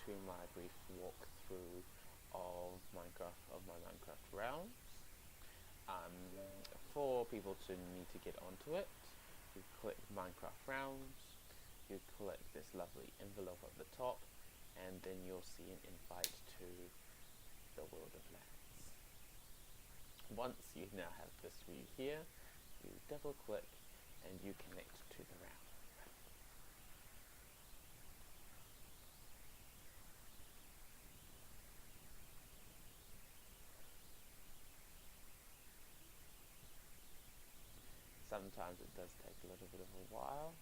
to my brief walkthrough of my Minecraft realms. For people to need to get onto it, you click Minecraft realms, you click this lovely envelope at the top, and then you'll see an invite to the world of lands. Once you now have this view here, you double click and you connect to the realm. Sometimes it does take a little bit of a while,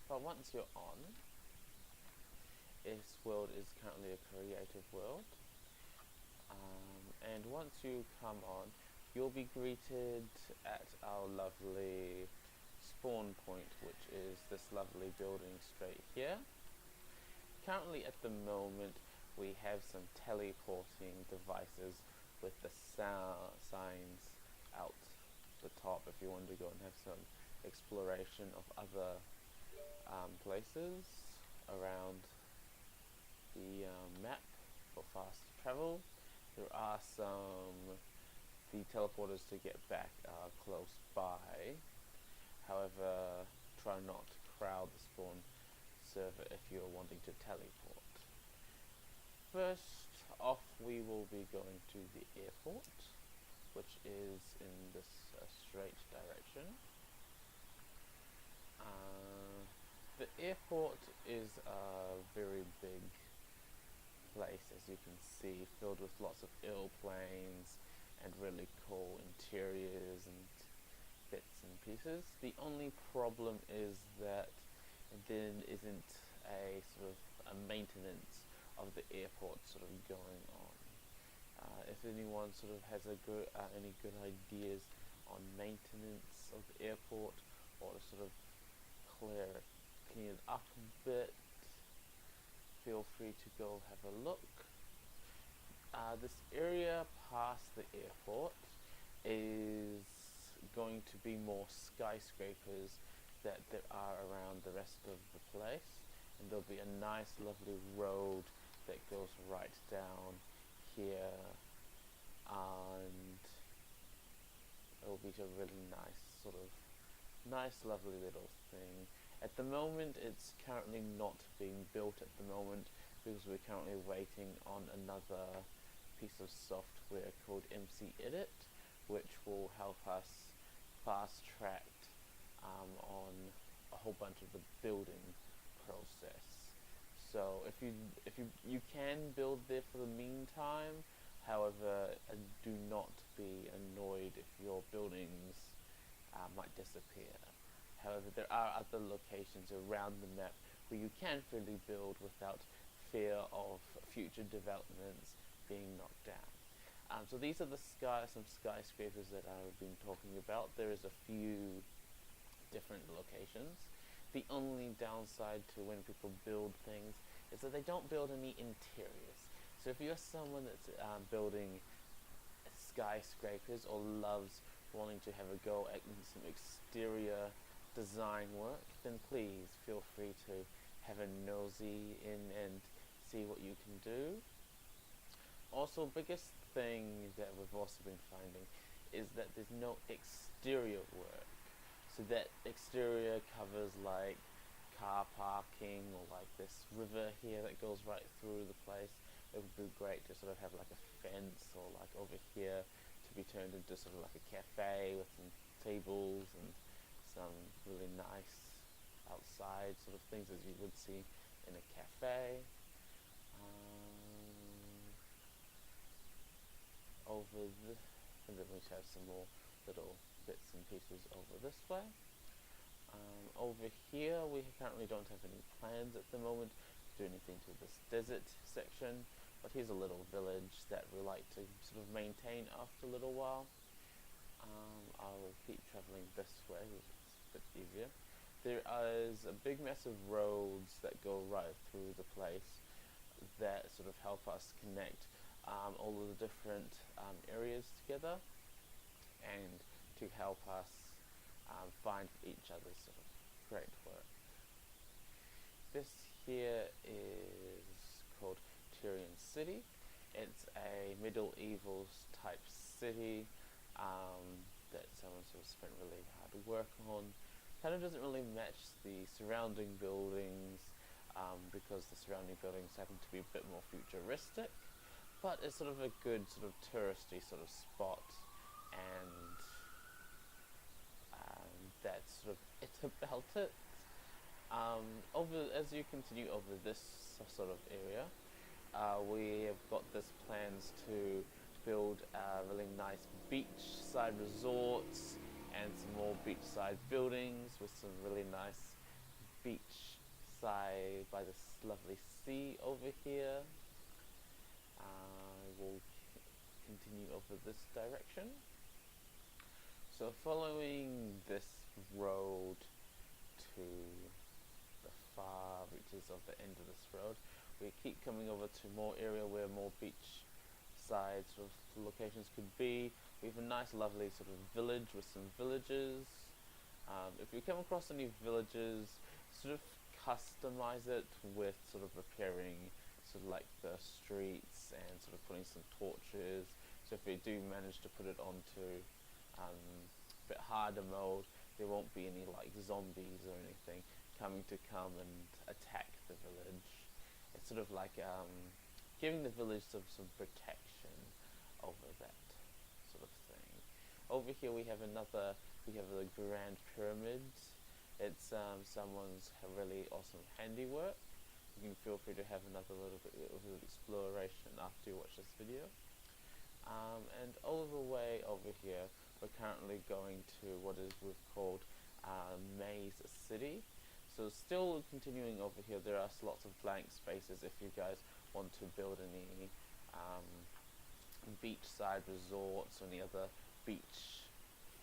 but once you're on, this world is currently a creative world, and once you come on, you'll be greeted at our lovely spawn point, which is this lovely building straight here. Currently at the moment we have some teleporting devices with the signs out the top if you want to go and have some exploration of other places around the map for fast travel. There are the teleporters to get back close by. However, try not to crowd the spawn server if you're wanting to teleport. First off, we will be going to the airport, which is in this straight direction. The airport is a very big place, as you can see, filled with lots of airplanes and really cool interiors and bits and pieces. The only problem is that there isn't a sort of a maintenance of the airport sort of going on. If anyone sort of has any good ideas on maintenance of the airport, or to sort of clean it up a bit, feel free to go have a look. This area past the airport is going to be more skyscrapers that there are around the rest of the place, and there'll be a nice lovely road that goes right down here, and it'll be a really nice lovely little thing. At the moment it's currently not being built at the moment because we're currently waiting on another piece of software called MC Edit, which will help us fast track on a whole bunch of the building process. So if you can build there for the meantime, however, do not be annoyed if your buildings might disappear. However, there are other locations around the map where you can freely build without fear of future developments being knocked down. So these are some skyscrapers that I've been talking about. There is a few different locations. The only downside to when people build things is that they don't build any interiors. So if you're someone that's building skyscrapers or loves wanting to have a go at some exterior design work, then please feel free to have a nosy in and see what you can do. Also, biggest thing that we've also been finding is that there's no exterior work. So that exterior covers like car parking or like this river here that goes right through the place. It would be great to sort of have like a fence, or like over here to be turned into sort of like a cafe with some tables and some really nice outside sort of things as you would see in a cafe. And then we have some more little bits and pieces over this way. Over here we currently don't have any plans at the moment to do anything to this desert section, but here's a little village that we like to sort of maintain after a little while. I'll keep travelling this way, which is a bit easier. There is a big massive roads that go right through the place that sort of help us connect all of the different areas together, and to help us find each other's sort of great work. This here is called Tyrian City. It's a medieval type city that someone sort of spent really hard work on. Kind of doesn't really match the surrounding buildings because the surrounding buildings happen to be a bit more futuristic, but it's sort of a good sort of touristy sort of spot, and that's sort of it about it. Over as you continue over this sort of area, we have got this plans to build really nice beachside resorts and some more beachside buildings with some really nice beachside by this lovely sea over here. I will continue over this direction. So following this road to the far reaches of the end of this road, we keep coming over to more area where more beach side sort of locations could be. We have a nice lovely sort of village with some villages. If you come across any villages, sort of customize it with sort of repairing sort of like the streets and sort of putting some torches. So if you do manage to put it onto a bit harder mode, there won't be any like zombies or anything coming to come and attack the village. It's sort of like giving the village some protection over that sort of thing. Over here we have the Grand Pyramid. It's someone's really awesome handiwork. You can feel free to have another little bit of exploration after you watch this video. And all the way over here, we're currently going to what is we've called Maze City. So still continuing over here, there are lots of blank spaces if you guys want to build any beachside resorts or any other beach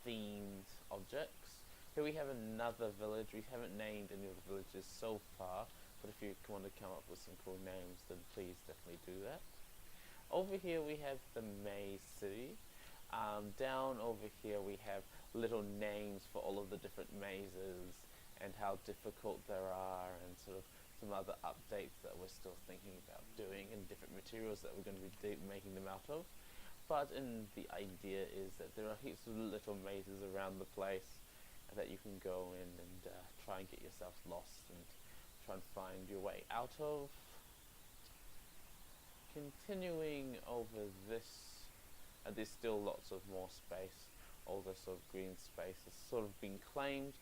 themed objects. Here we have another village. We haven't named any of the villages so far, but if you want to come up with some cool names, then please definitely do that. Over here we have the Maze City. Down over here we have little names for all of the different mazes and how difficult there are, and sort of some other updates that we're still thinking about doing, and different materials that we're going to be making them out of. But the idea is that there are heaps of little mazes around the place that you can go in and try and get yourself lost and try and find your way out of. Continuing over this, there's still lots of more space. All this sort of green space has sort of been claimed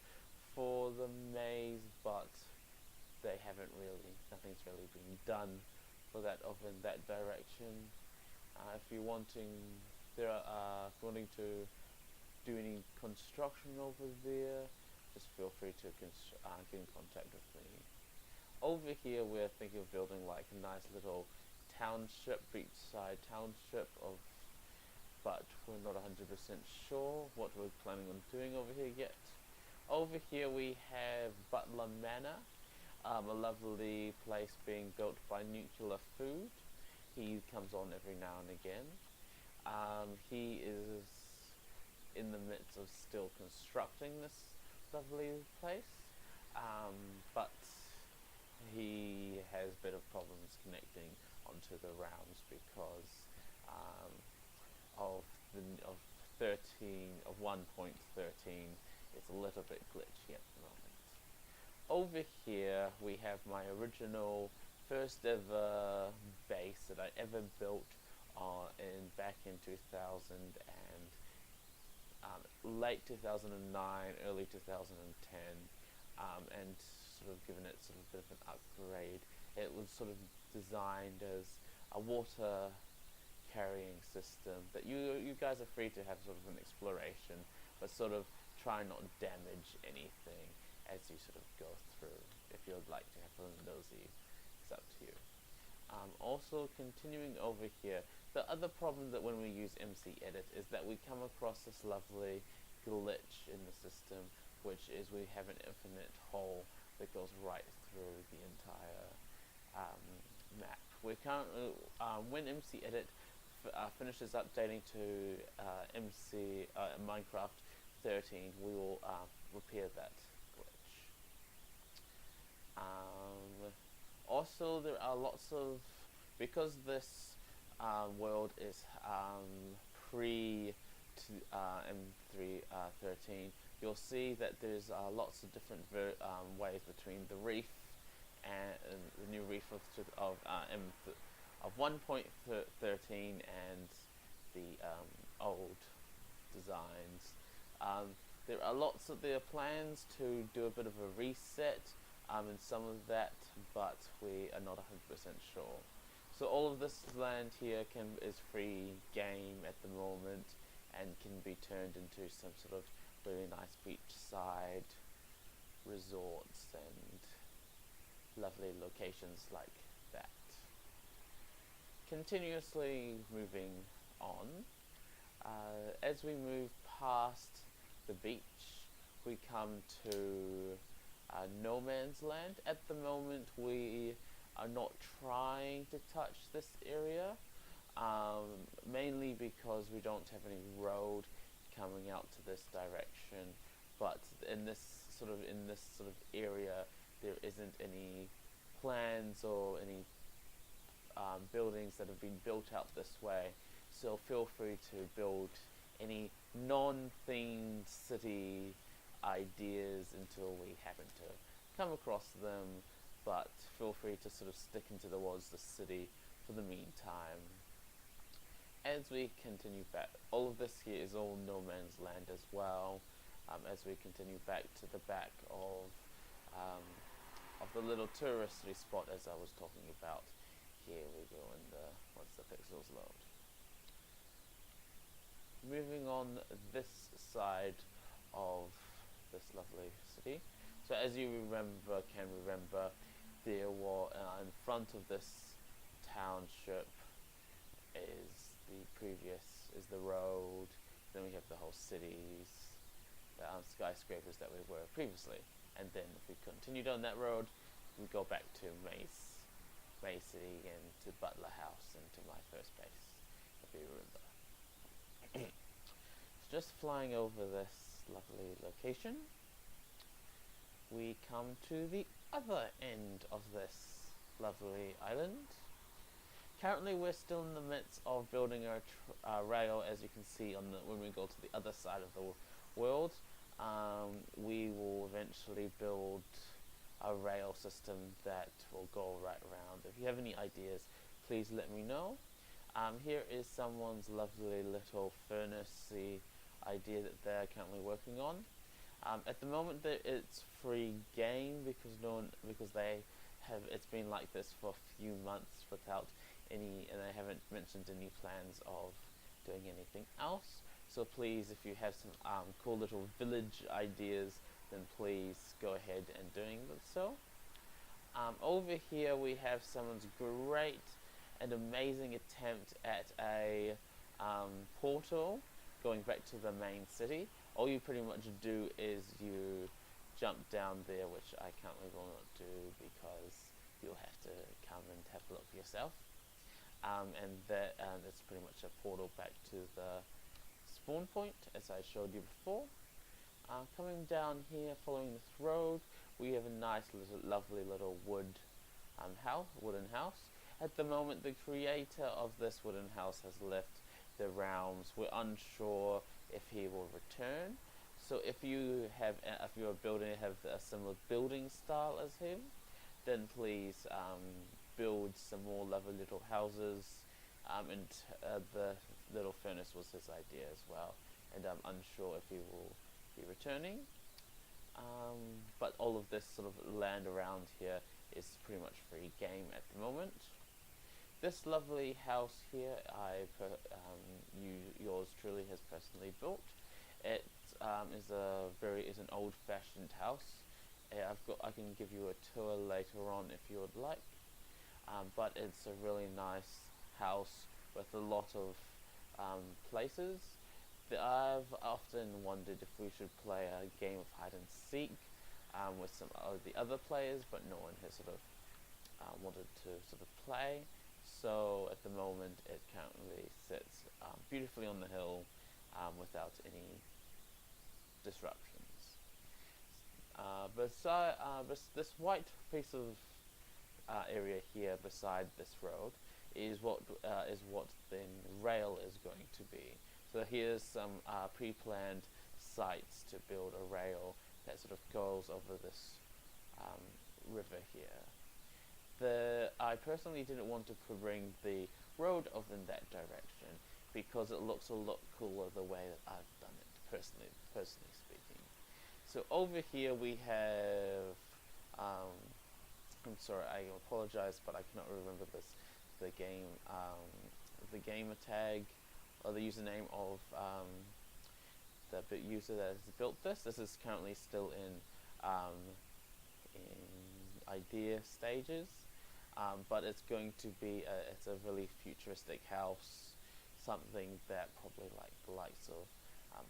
for the maze, but nothing's really been done for that over in that direction. If you're wanting to do any construction over there, just feel free to get in contact with me. Over here we're thinking of building like a nice little township, beachside township but we're not 100% sure what we're planning on doing over here yet. Over here we have Butler Manor, a lovely place being built by Nuclear Food. He comes on every now and again. He is in the midst of still constructing this lovely place, but he has a bit of problems connecting onto the realms because of 1.13 it's a little bit glitchy at the moment. Over here we have my original first ever base that I ever built back in 2000 and late 2009, early 2010, and sort of given it sort of a bit of an upgrade. It was sort of designed as a water carrying system that you guys are free to have sort of an exploration, but sort of try not to damage anything as you sort of go through. If you'd like to have a nosy, it's up to you. Also continuing over here, the other problem that when we use MC Edit is that we come across this lovely glitch in the system, which is we have an infinite hole that goes right through the entire map. We're currently, when MC Edit finishes updating to Minecraft 13, we will repair that glitch. also there are lots of, because this world is pre to M313, you'll see that there's lots of different ways between the reef and the new reef of M of 1.13 and the old designs. There are plans to do a bit of a reset in some of that, but we are not 100% sure. So all of this land here is free game at the moment and can be turned into some sort of really nice beachside resorts and lovely locations like that. Continuously moving on, as we move past the beach, we come to no man's land. At the moment, we are not trying to touch this area, mainly because we don't have any road coming out to this direction. But in this sort of area, there isn't any plans or any buildings that have been built out this way. So feel free to build any non-themed city ideas until we happen to come across them, but feel free to sort of stick towards the city for the meantime. As we continue back, all of this here is all no man's land as well. As we continue back to the back of the little touristy spot, as I was talking about. Here we go, and once the pixels load. Moving on this side of this lovely city. So as you can remember, there were in front of this township is the road. Then we have the whole cities, the skyscrapers that we were previously. And then if we continue down that road, we go back to May City and to Butler House and to my first base, if you remember. Just flying over this lovely location, we come to the other end of this lovely island. Currently we're still in the midst of building our rail, as you can see when we go to the other side of the world. We will eventually build a rail system that will go right around. If you have any ideas, please let me know. Here is someone's lovely little furnace-y idea that they're currently working on. At the moment, it's free game because it's been like this for a few months without any, and they haven't mentioned any plans of doing anything else. So please, if you have some cool little village ideas, then please go ahead and doing so. Over here we have someone's great and amazing attempt at a portal going back to the main city. All you pretty much do is you jump down there, which I currently will not do because you'll have to come and have a look yourself. And it's pretty much a portal back to the spawn point, as I showed you before. Coming down here, following this road, we have a nice lovely little wooden house. At the moment, the creator of this wooden house has left the realms. We're unsure if he will return. So if you have a similar building style as him, then please build some more lovely little houses. And the little furnace was his idea as well, and I'm unsure if he will be returning. But all of this sort of land around here is pretty much free game at the moment. This lovely house here, yours truly has personally built. It is an old-fashioned house. I can give you a tour later on if you would like. But it's a really nice house with a lot of places. I've often wondered if we should play a game of hide and seek with some of the other players, but no one has sort of wanted to sort of play. So at the moment it currently sits beautifully on the hill without any disruptions. But this white piece of area here beside this road is what the rail is going to be. So here's some pre-planned sites to build a rail that sort of goes over this river here. I personally didn't want to bring the road over in that direction because it looks a lot cooler the way that I've done it, personally speaking. So over here we have, I'm sorry, I apologize, but I cannot remember the gamer tag or the username of the user that has built this. This is currently still in idea stages, but it's going to be it's a really futuristic house, something that probably like the likes of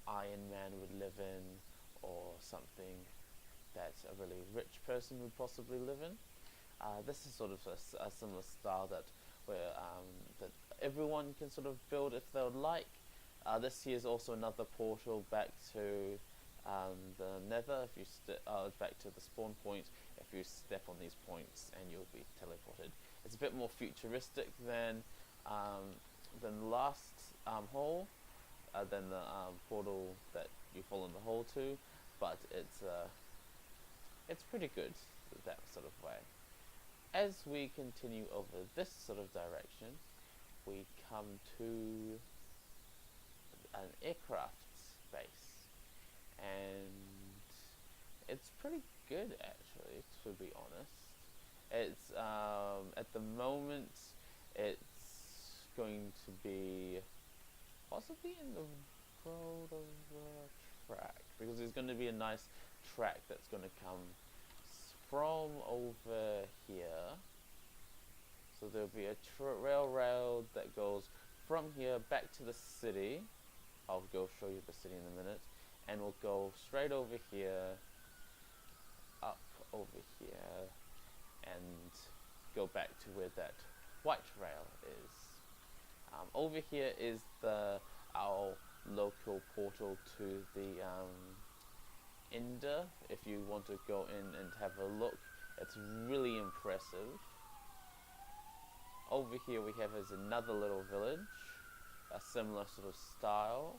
Iron Man would live in, or something that a really rich person would possibly live in. This is sort of a similar style that everyone can sort of build if they would like. This here is also another portal back to the Nether. If you back to the spawn point, if you step on these points, and you'll be teleported. It's a bit more futuristic than the last hole, than the portal that you fall in the hole to, but it's pretty good that sort of way. As we continue over this sort of direction, we come to an aircraft base, and it's pretty good actually, to be honest. It's at the moment it's going to be possibly in the road of the track, because there's going to be a nice track that's going to come from over here. So there'll be a railroad that goes from here back to the city. I'll go show you the city in a minute, and we'll go straight over here, up over here, and go back to where that white rail is. Over here is our local portal to the Ender. If you want to go in and have a look, it's really impressive. Over here we have is another little village, a similar sort of style.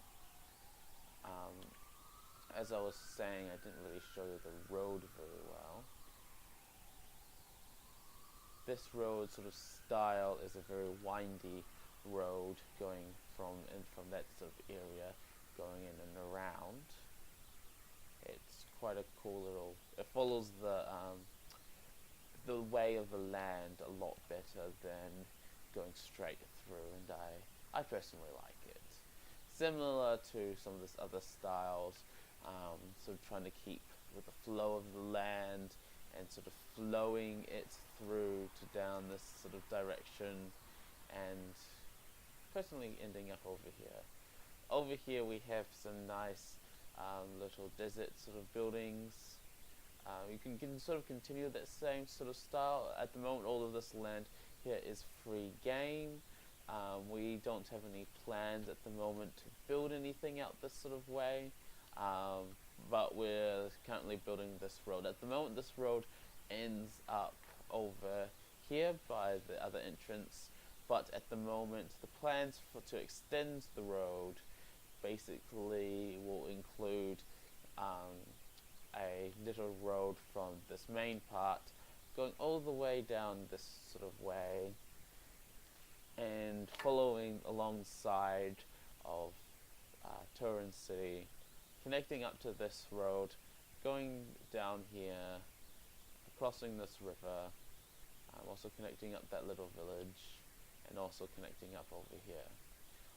As I was saying, I didn't really show you the road very well. This road sort of style is a very windy road going from that sort of area, going in and around. It's quite a cool little. It follows the way of the land a lot better than going straight through, and I personally like it. Similar to some of this other styles, sort of trying to keep with the flow of the land and sort of flowing it through to down this sort of direction, and personally ending up over here. Over here we have some nice little desert sort of buildings. You can sort of continue that same sort of style. At the moment, all of this land here is free game. We don't have any plans at the moment to build anything out this sort of way, but we're currently building this road. At the moment, this road ends up over here by the other entrance, but at the moment the plans to extend the road basically will include a little road from this main part going all the way down this sort of way and following alongside of Turin City, connecting up to this road, going down here, crossing this river, also connecting up that little village, and also connecting up over here.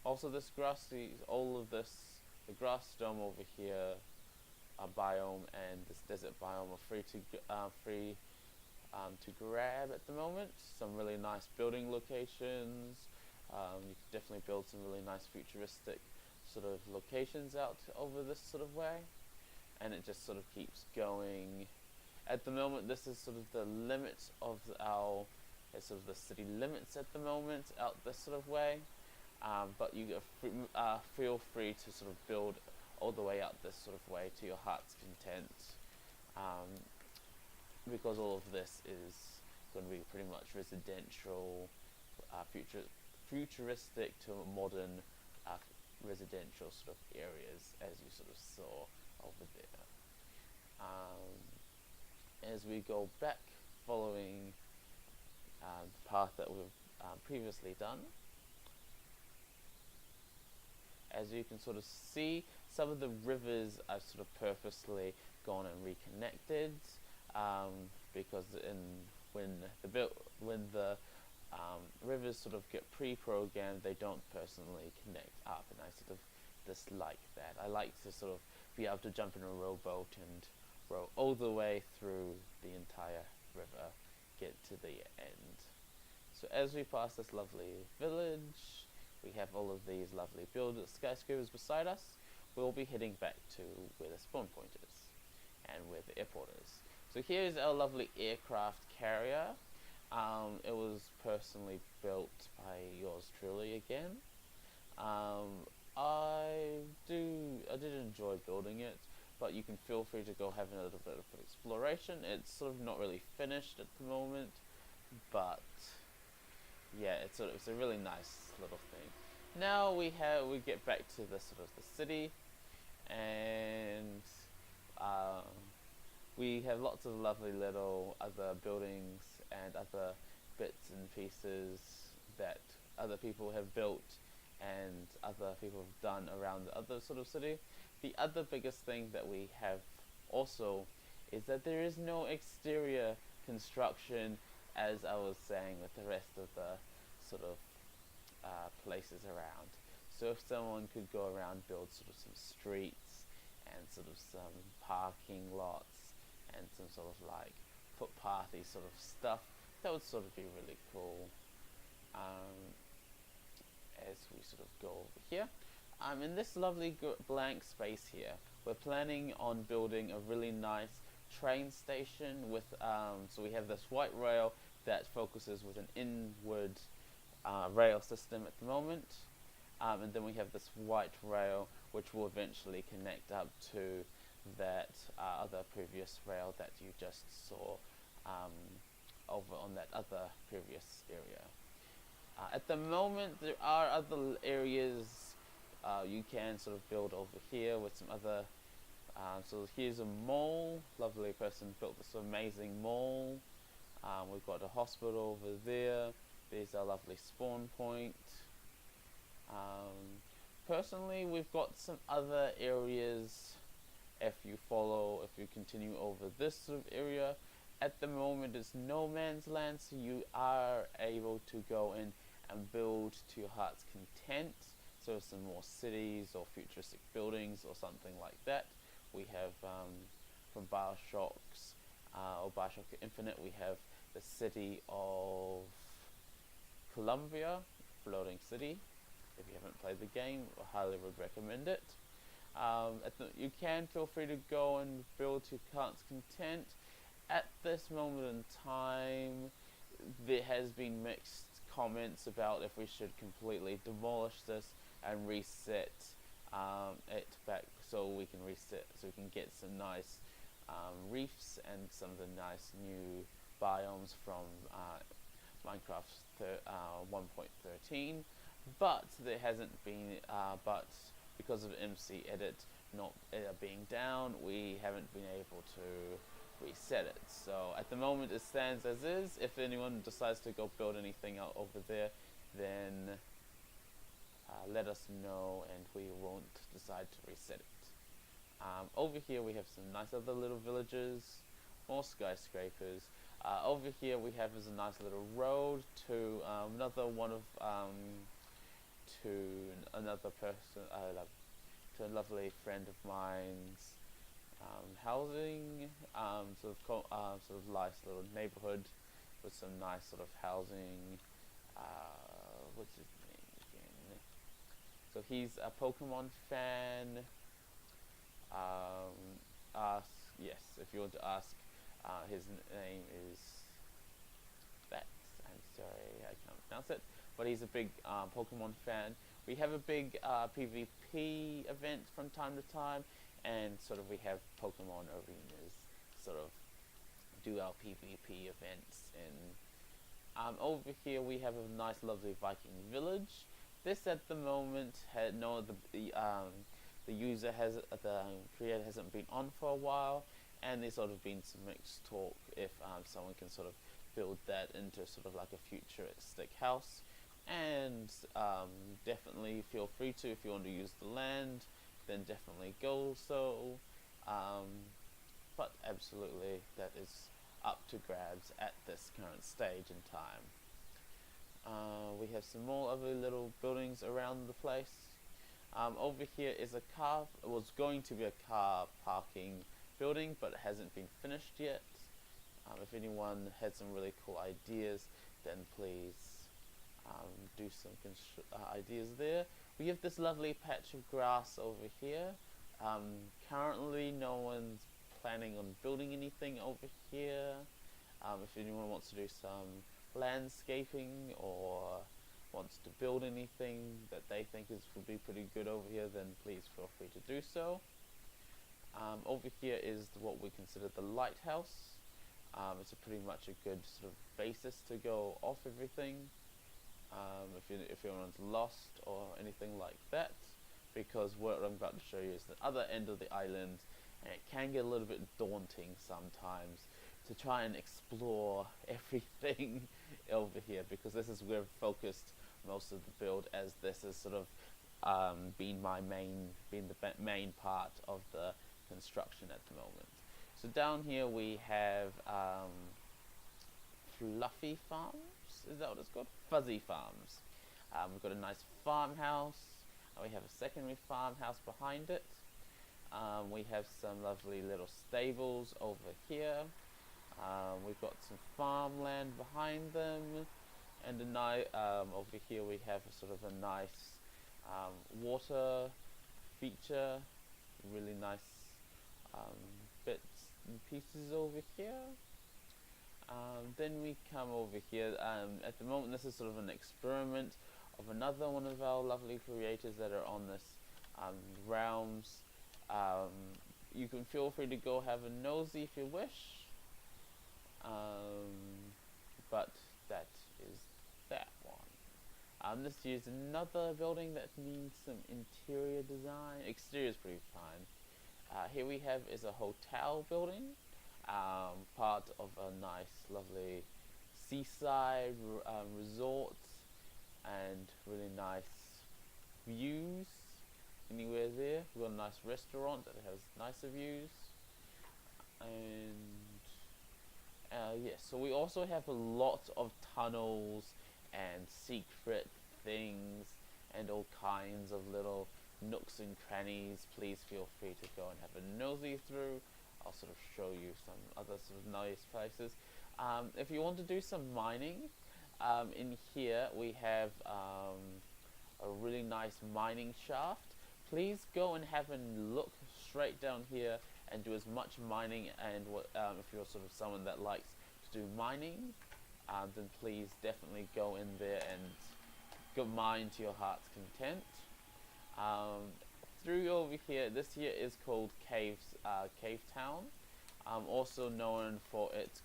Also, this grassy, all of this, the grass dome over here, biome, and this desert biome are free to grab at the moment. Some really nice building locations. You can definitely build some really nice futuristic sort of locations out over this sort of way, and it just sort of keeps going. At the moment, this is sort of the limit of it's sort of the city limits at the moment out this sort of way, but you feel free to sort of build all the way out this sort of way to your heart's content, because all of this is going to be pretty much residential, futuristic to modern residential sort of areas, as you sort of saw over there. As we go back, following the path that we've previously done, as you can sort of see, some of the rivers I've sort of purposely gone and reconnected, because when the rivers sort of get pre-programmed, they don't personally connect up, and I sort of dislike that. I like to sort of be able to jump in a rowboat and row all the way through the entire river, get to the end. So as we pass this lovely village, we have all of these lovely skyscrapers beside us. We'll be heading back to where the spawn point is and where the airport is. So here's our lovely aircraft carrier. It was personally built by yours truly again. I did enjoy building it, but you can feel free to go have a little bit of exploration. It's sort of not really finished at the moment, but yeah, it's a really nice little thing. Now we get back to the sort of the city, and we have lots of lovely little other buildings and other bits and pieces that other people have built and other people have done around the other sort of city. The other biggest thing that we have also is that there is no exterior construction, as I was saying with the rest of the sort of places around. So if someone could go around, build sort of some streets and sort of some parking lots and some sort of like footpathy sort of stuff, that would sort of be really cool. As we sort of go over here, in this lovely blank space here, we're planning on building a really nice train station with so we have this white rail that focuses with an inward rail system at the moment, and then we have this white rail which will eventually connect up to that other previous rail that you just saw over on that other previous area. At the moment, there are other areas you can sort of build over here with some other. So here's a mall. Lovely person built this amazing mall. We've got a hospital over there. There's our lovely spawn point. Personally, we've got some other areas. If you continue over this sort of area, at the moment it's no man's land, so you are able to go in and build to your heart's content. So some more cities or futuristic buildings or something like that. We have from Bioshocks or Bioshock Infinite, we have the city of Columbia, floating city. If you haven't played the game, I highly would recommend it. You can feel free to go and build to your heart's content. At this moment in time, there has been mixed comments about if we should completely demolish this and reset it back, so we can get some nice reefs and some of the nice new biomes from Minecraft 1.13, but there hasn't been, but because of MC Edit not being down, we haven't been able to reset it. So at the moment it stands as is. If anyone decides to go build anything out over there, then let us know and we won't decide to reset it. Over here we have some nice other little villages, more skyscrapers. Over here we have is a nice little road to another one of to another person, to a lovely friend of mine's housing, sort of nice little neighborhood with some nice sort of housing. What's his name again? So he's a Pokemon fan. Yes, if you want to ask, his name is Bex. I'm sorry, I can't pronounce it, but he's a big Pokemon fan. We have a big PvP event from time to time, and sort of we have Pokemon arenas, sort of do our PvP events in Over here we have a nice lovely Viking village. This at the moment had no the user has the creator hasn't been on for a while, and there's sort of been some mixed talk if someone can sort of build that into sort of like a futuristic house. And definitely feel free to, if you want to use the land, then definitely go so. But absolutely, that is up to grabs at this current stage in time. We have some more other little buildings around the place. Over here is a car, it was going to be a car parking building, but it hasn't been finished yet. If anyone had some really cool ideas, then please do some ideas there. We have this lovely patch of grass over here. Currently no one's planning on building anything over here. If anyone wants to do some landscaping or wants to build anything that they think would be pretty good over here, then please feel free to do so. Over here is what we consider the lighthouse. It's pretty much a good sort of basis to go off everything. If anyone's lost or anything like that, because what I'm about to show you is the other end of the island, and it can get a little bit daunting sometimes to try and explore everything over here, because this is where I've focused most of the build, as this has sort of been the main part of the construction at the moment. So down here we have Fluffy Farms, is that what it's called? Fuzzy Farms. We've got a nice farmhouse, and we have a secondary farmhouse behind it. We have some lovely little stables over here. We've got some farmland behind them, and over here we have sort of a nice water feature, really nice bits and pieces over here. Then we come over here. At the moment this is sort of an experiment of another one of our lovely creators that are on this realms. You can feel free to go have a nosy if you wish, but that is that one. This is another building that needs some interior design. Exterior is pretty fine. Here we have is a hotel building, part of a nice lovely seaside resort, and really nice views anywhere there. We've got a nice restaurant that has nicer views, and yes, so we also have a lot of tunnels and secret things and all kinds of little nooks and crannies. Please feel free to go and have a nosy through. I'll sort of show you some other sort of nice places. If you want to do some mining, in here we have a really nice mining shaft. Please go and have a look straight down here and do as much mining, and if you're sort of someone that likes to do mining, then please definitely go in there and go mine to your heart's content. Through over here, this here is called Cave Town, also known for its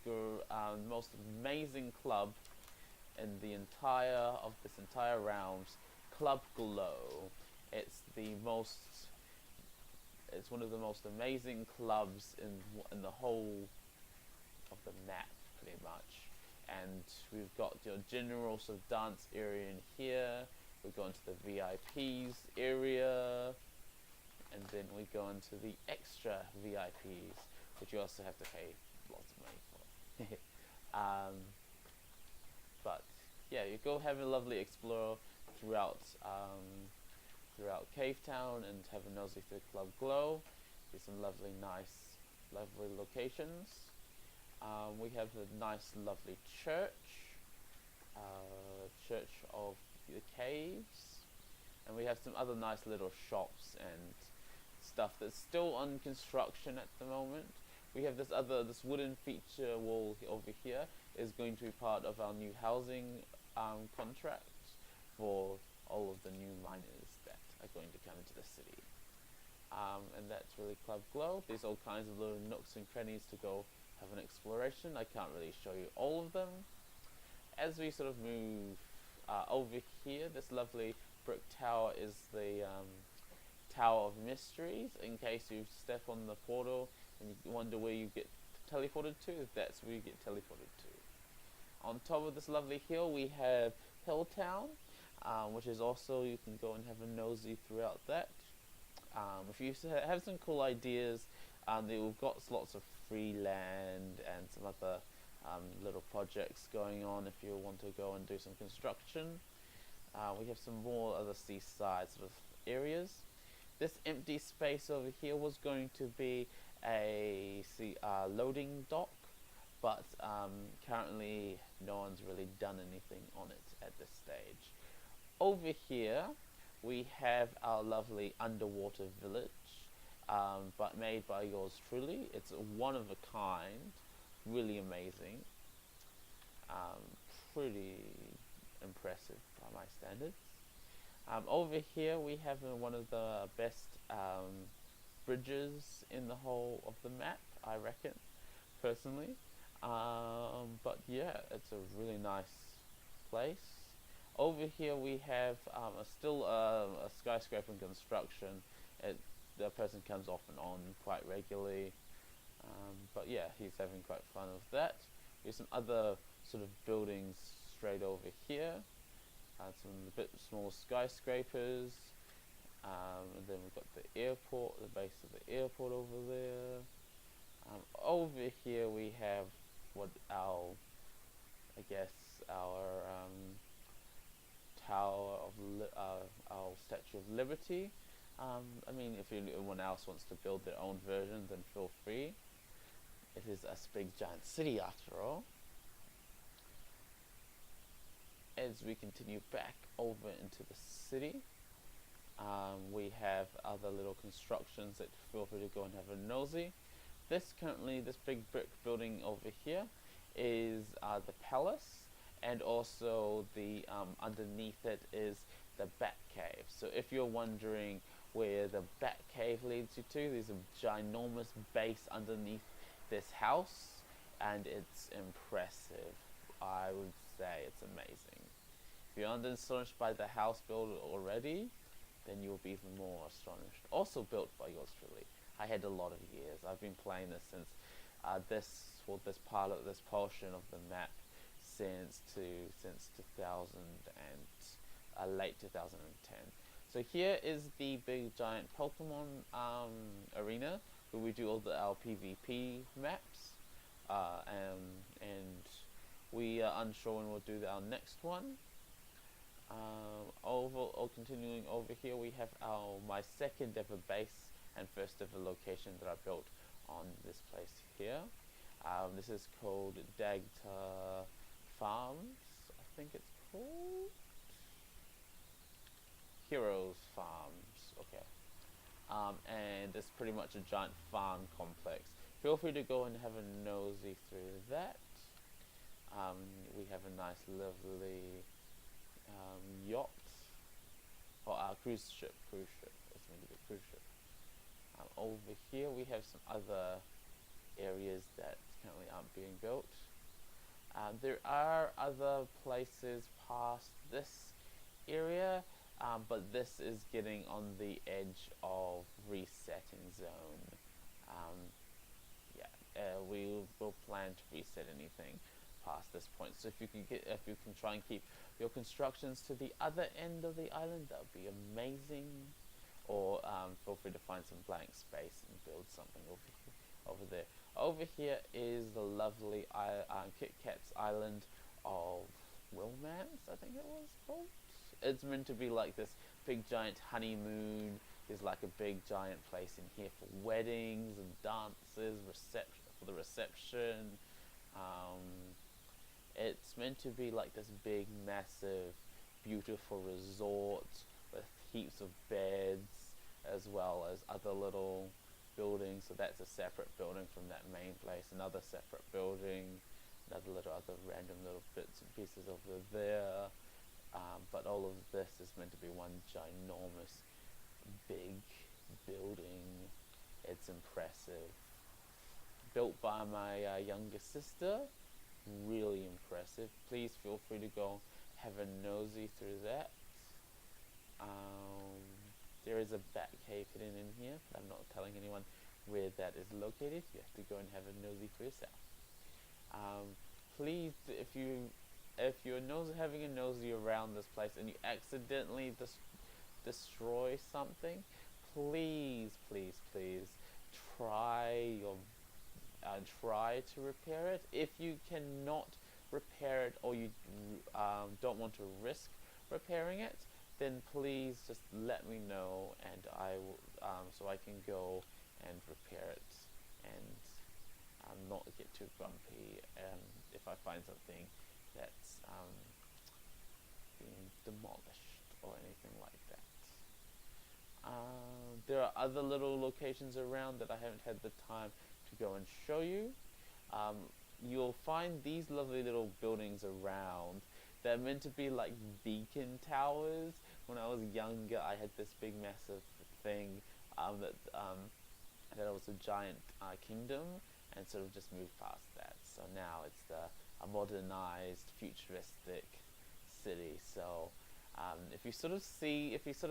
most amazing club in the entire of this entire realms, Club Glow. It's one of the most amazing clubs in the whole of the map, pretty much. And we've got your general sort of dance area in here. We go into the VIPs area, and then we go into the extra VIPs, which you also have to pay lots of money for. But yeah, you go have a lovely explore throughout Cave Town and have a nosy through Club Glow. There's some lovely locations. We have a nice lovely church, Church of the Caves, and we have some other nice little shops and stuff that's still on construction at the moment. We have this wooden feature wall over here is going to be part of our new housing contract for all of the new miners that are going to come into the city. And that's really Club Glow. There's all kinds of little nooks and crannies to go have an exploration. I can't really show you all of them. as we sort of move over here, this lovely brick tower is the Tower of Mysteries. In case you step on the portal and you wonder where you get teleported to, that's where you get teleported to. On top of this lovely hill, we have Hilltown, which is also, you can go and have a nosy throughout that. If you have some cool ideas, we've got lots of free land and some other little projects going on if you want to go and do some construction. We have some more other seaside sort of areas. This empty space over here was going to be a loading dock, but currently no one's really done anything on it at this stage. Over here we have our lovely underwater village, but made by yours truly. It's one of a kind, really amazing, pretty impressive by my standards. Over here we have one of the best bridges in the whole of the map, I reckon, personally. But yeah, it's a really nice place. Over here we have still a skyscraper in construction. The person comes off and on quite regularly. But yeah, he's having quite fun with that. There's some other sort of buildings straight over here. Some a bit smaller skyscrapers. And then we've got the airport, the base of the airport over there. Over here we have what our tower of our Statue of Liberty. I mean, if anyone else wants to build their own version, then feel free. It is a big giant city after all. As we continue back over into the city, we have other little constructions that feel free to go and have a nosy. This big brick building over here is the palace, and also the underneath it is the Bat Cave. So if you're wondering where the Bat Cave leads you to, there's a ginormous base underneath this house, and it's impressive. I would say it's amazing. If you're astonished by the house built already, then you'll be even more astonished. Also built by yours truly. I had a lot of years. I've been playing this since this portion of the map since 2000 and late 2010. So here is the big giant Pokemon arena where we do all our PvP maps, and we are unsure when we'll do our next one. Continuing over here, we have my second ever base and first ever location that I built on this place here. This is called Dagta Farms, I think it's called. Heroes Farms, okay. And it's pretty much a giant farm complex. Feel free to go and have a nosy through that. We have a nice lovely yacht, or cruise ship, it's meant to be a cruise ship. Over here we have some other areas that currently aren't being built. There are other places past this area, but this is getting on the edge of resetting zone. We will plan to reset anything past this point. So if you can try and keep your constructions to the other end of the island, that would be amazing. Or feel free to find some blank space and build something over there. Over here is the lovely Kit Kat's island of Wilmance, I think it was called. It's meant to be like this big giant honeymoon. There's like a big giant place in here for weddings and dances, for the reception. It's meant to be like this big, massive, beautiful resort with heaps of beds, as well as other little buildings. So that's a separate building from that main place. Another separate building, other random little bits and pieces over there. But all of this is meant to be one ginormous, big building. It's impressive. Built by my younger sister. really impressive. Please feel free to go have a nosy through that. Um, there is a bat cave hidden in here, but I'm not telling anyone where that is located. You have to go and have a nosy for yourself. Um, please, if you're having a nosy around this place and you accidentally destroy something, please try your try to repair it. If you cannot repair it, or you don't want to risk repairing it, then please just let me know, and I will so I can go and repair it and not get too grumpy if I find something that's being demolished or anything like that. There are other little locations around that I haven't had the time to go and show you. Um, you'll find these lovely little buildings around. They're meant to be like beacon towers. When I was younger, I had this big massive thing that was a giant kingdom, and sort of just moved past that. So now it's a modernized, futuristic city. So if you sort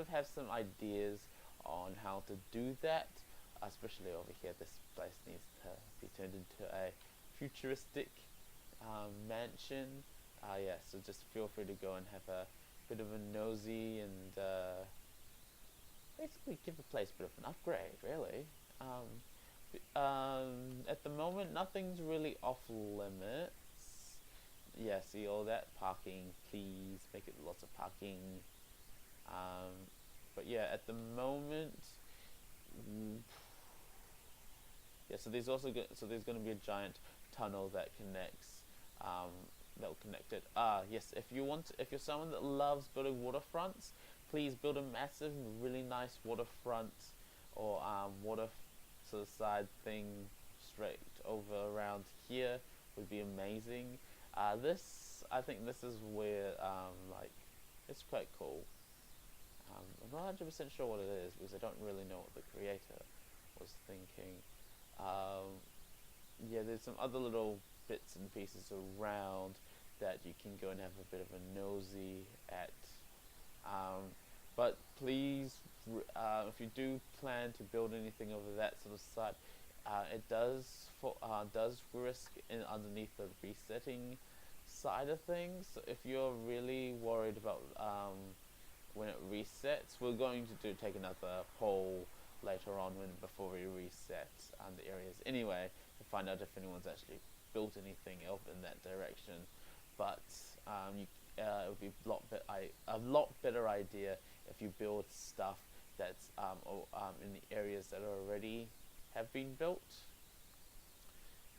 of have some ideas on how to do that, especially over here, this place needs to be turned into a futuristic mansion. Yeah, so just feel free to go and have a bit of a nosy and basically give the place a bit of an upgrade, really. At the moment, nothing's really off limits. Yeah, see all that parking, please make it lots of parking. But yeah, at the moment, yeah. So there's also there's going to be a giant tunnel that connects, that will connect it. Yes. If you're someone that loves building waterfronts, please build a massive, really nice waterfront or water sort of side thing straight over around here would be amazing. I think this is where like it's quite cool. I'm not 100% sure what it is because I don't really know what the creator was thinking. Yeah, there's some other little bits and pieces around that you can go and have a bit of a nosy at. But please, if you do plan to build anything over that sort of site, it does risk underneath the resetting side of things. So if you're really worried about when it resets, we're going to take another poll later on before we reset the areas anyway, to find out if anyone's actually built anything else in that direction. But it would be a lot better idea if you build stuff that's in the areas that already have been built.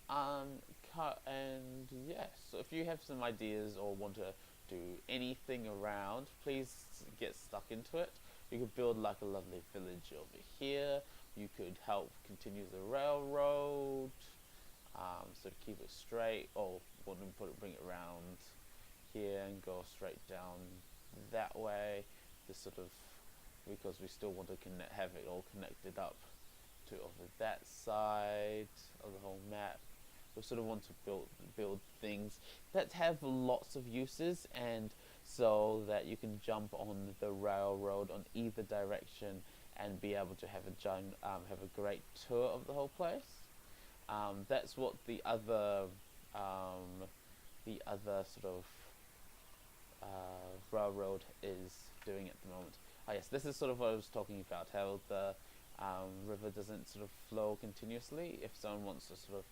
And yes, so if you have some ideas or want to do anything around, please get stuck into it. You could build like a lovely village over here. You could help continue the railroad, so keep it straight, or bring it around here and go straight down that way. This sort of, because we still want to have it all connected up to over that side of the whole map. We sort of want to build things that have lots of uses, and so that you can jump on the railroad on either direction and be able to have a great tour of the whole place. That's what the other sort of railroad is doing at the moment. Oh yes, this is sort of what I was talking about, how the river doesn't sort of flow continuously. If someone wants to sort of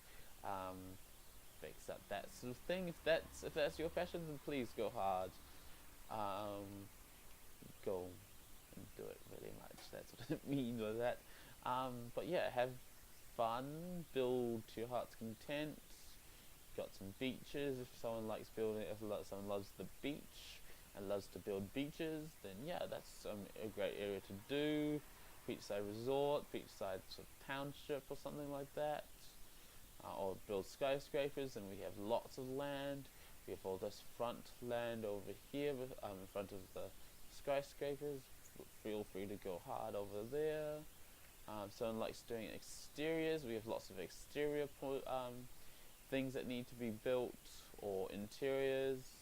fix up that sort of thing, if that's your passion, then please go hard. Go and do it really much. That's what I mean by that. But yeah, have fun, build to your heart's content. Got some beaches. If someone likes building, if someone loves the beach and loves to build beaches, then yeah, that's a great area to do. Beachside resort, beachside sort of township or something like that. Or build skyscrapers, and we have lots of land. We have all this front land over here in front of the skyscrapers. Feel free to go hard over there. Someone likes doing exteriors. We have lots of exterior things that need to be built or interiors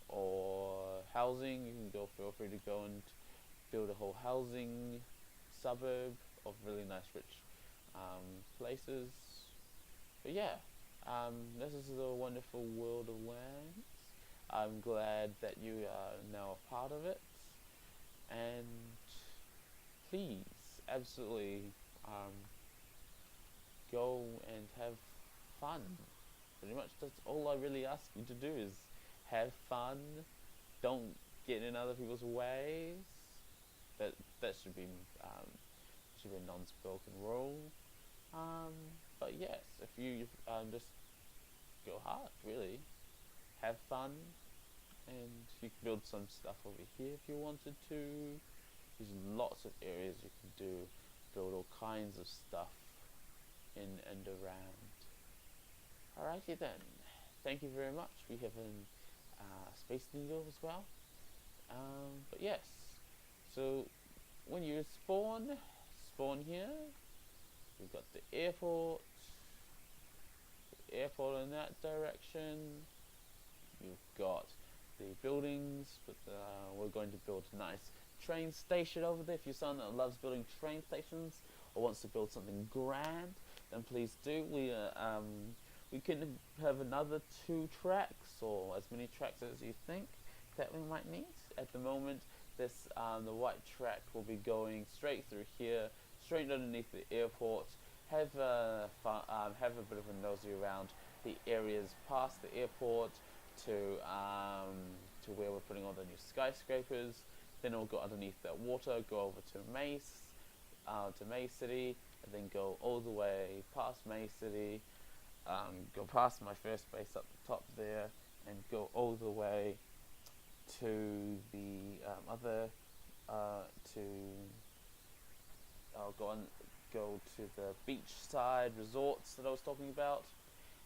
or housing, you can feel free to go and build a whole housing suburb of really nice rich places. But yeah, this is the wonderful world of lands. I'm glad that you are now a part of it, and please, absolutely, um, go and have fun. Pretty much that's all I really ask you to do is have fun. Don't get in other people's ways. That that should be a non-spoken rule. Um, but yes, if you just go hard, really have fun, and you can build some stuff over here if you wanted to. There's lots of areas you can do, build all kinds of stuff in and around. Alrighty then, thank you very much. We have a Space Needle as well. But yes, so when you spawn here, we've got the airport in that direction. You've got the buildings, but we're going to build a nice train station over there. If you're someone that loves building train stations or wants to build something grand, then please do. We can have another 2 tracks or as many tracks as you think that we might need. At the moment, this the white track will be going straight through here, straight underneath the airport. Have a bit of a nosy around the areas past the airport to where we're putting all the new skyscrapers. Then we'll go underneath that water, go over to May City, and then go all the way past May City, go past my first base up the top there, and go all the way to the other to I'll go to the beachside resorts that I was talking about,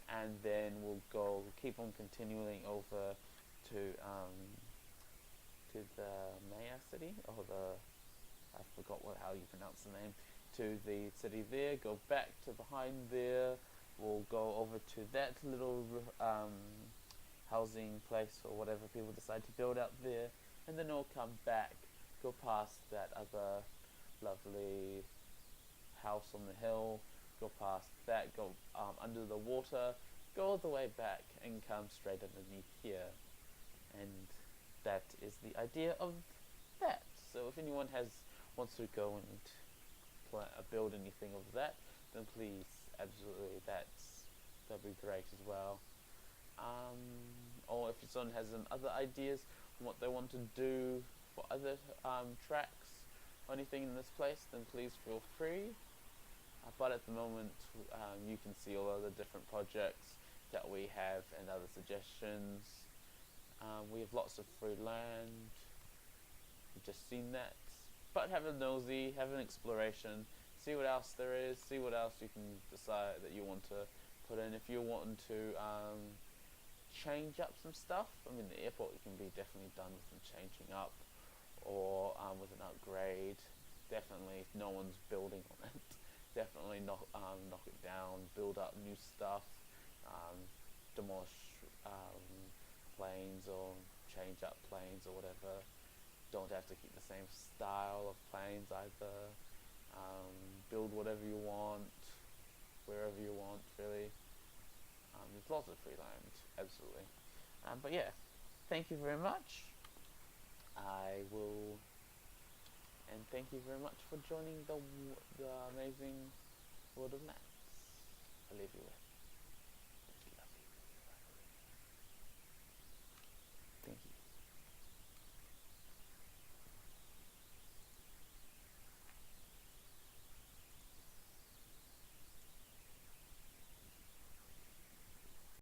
and then we'll keep on continuing over to the Maya city, or I forgot how you pronounce the name, to the city there, go back to behind there, we'll go over to that little housing place or whatever people decide to build out there, and then we'll come back, go past that other lovely house on the hill, go past that, go under the water, go all the way back and come straight underneath here. And that is the idea of that. So if anyone wants to go and build anything of that, then please, absolutely, that'd be great as well. Or if someone has some other ideas for what they want to do for other tracks or anything in this place, then please feel free. But at the moment, you can see all of the different projects that we have and other suggestions. We have lots of free land. You've just seen that. But have a nosy, have an exploration, see what else there is, see what else you can decide that you want to put in. If you want to change up some stuff, I mean, the airport can be definitely done with some changing up, or with an upgrade. Definitely, if no one's building on it, definitely knock it down, build up new stuff, demolish planes or change up planes or whatever. Don't have to keep the same style of planes either. Build whatever you want, wherever you want, really. There's lots of free land, absolutely. But yeah, thank you very much. And thank you very much for joining the amazing world of maths. I leave you with.